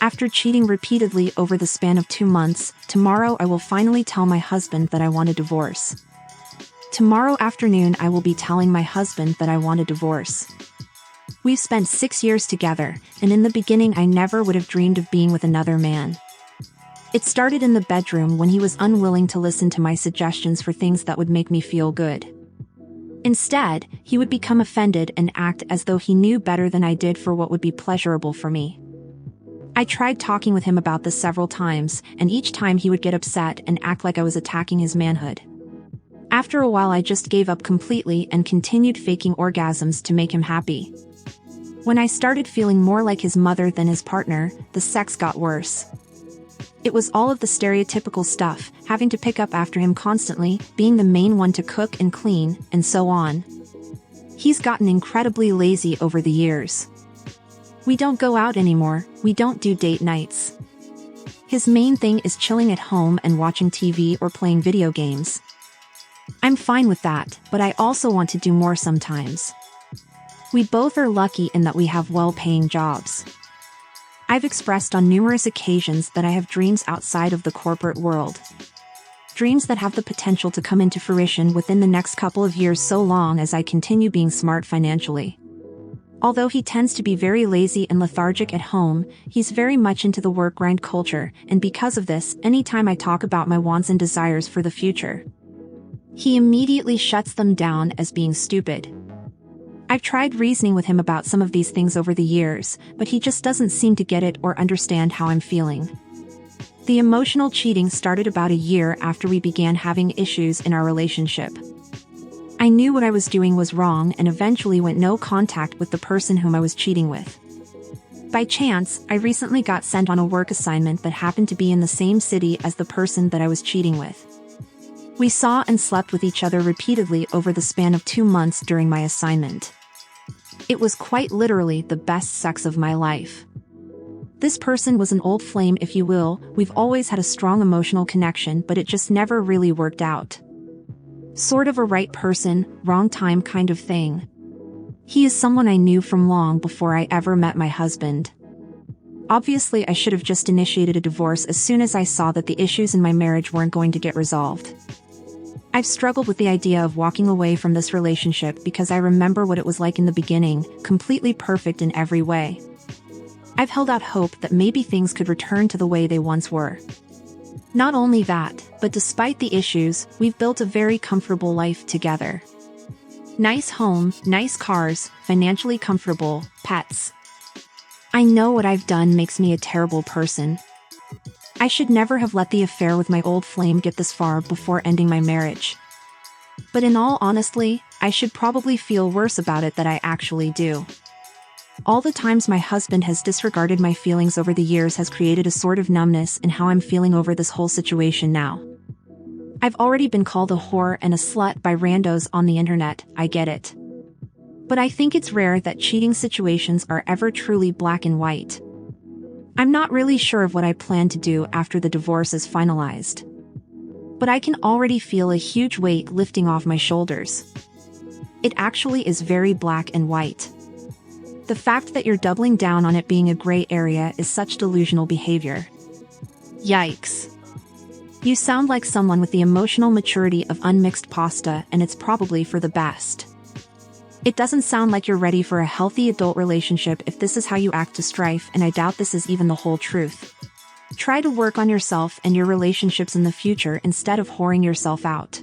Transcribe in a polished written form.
After cheating repeatedly over the span of 2 months, tomorrow I will finally tell my husband that I want a divorce. Tomorrow afternoon I will be telling my husband that I want a divorce. We've spent 6 years together, and in the beginning I never would have dreamed of being with another man. It started in the bedroom when he was unwilling to listen to my suggestions for things that would make me feel good. Instead, he would become offended and act as though he knew better than I did for what would be pleasurable for me. I tried talking with him about this several times, and each time he would get upset and act like I was attacking his manhood. After a while I just gave up completely and continued faking orgasms to make him happy. When I started feeling more like his mother than his partner, the sex got worse. It was all of the stereotypical stuff, having to pick up after him constantly, being the main one to cook and clean, and so on. He's gotten incredibly lazy over the years. We don't go out anymore, we don't do date nights. His main thing is chilling at home and watching TV or playing video games. I'm fine with that, but I also want to do more sometimes. We both are lucky in that we have well-paying jobs. I've expressed on numerous occasions that I have dreams outside of the corporate world. Dreams that have the potential to come into fruition within the next couple of years so long as I continue being smart financially. Although he tends to be very lazy and lethargic at home, he's very much into the work grind culture, and because of this, anytime I talk about my wants and desires for the future, he immediately shuts them down as being stupid. I've tried reasoning with him about some of these things over the years, but he just doesn't seem to get it or understand how I'm feeling. The emotional cheating started about a year after we began having issues in our relationship. I knew what I was doing was wrong and eventually went no contact with the person whom I was cheating with. By chance, I recently got sent on a work assignment that happened to be in the same city as the person that I was cheating with. We saw and slept with each other repeatedly over the span of 2 months during my assignment. It was quite literally the best sex of my life. This person was an old flame, if you will. We've always had a strong emotional connection, but it just never really worked out. Sort of a right person, wrong time kind of thing. He is someone I knew from long before I ever met my husband. Obviously, I should have just initiated a divorce as soon as I saw that the issues in my marriage weren't going to get resolved. I've struggled with the idea of walking away from this relationship because I remember what it was like in the beginning, completely perfect in every way. I've held out hope that maybe things could return to the way they once were. Not only that, but despite the issues, we've built a very comfortable life together. Nice home, nice cars, financially comfortable, pets. I know what I've done makes me a terrible person. I should never have let the affair with my old flame get this far before ending my marriage. But in all honesty, I should probably feel worse about it than I actually do. All the times my husband has disregarded my feelings over the years has created a sort of numbness in how I'm feeling over this whole situation now. I've already been called a whore and a slut by randos on the internet, I get it. But I think it's rare that cheating situations are ever truly black and white. I'm not really sure of what I plan to do after the divorce is finalized. But I can already feel a huge weight lifting off my shoulders. It actually is very black and white. The fact that you're doubling down on it being a gray area is such delusional behavior. Yikes. You sound like someone with the emotional maturity of unmixed pasta, and it's probably for the best. It doesn't sound like you're ready for a healthy adult relationship if this is how you act to strife, and I doubt this is even the whole truth. Try to work on yourself and your relationships in the future instead of whoring yourself out.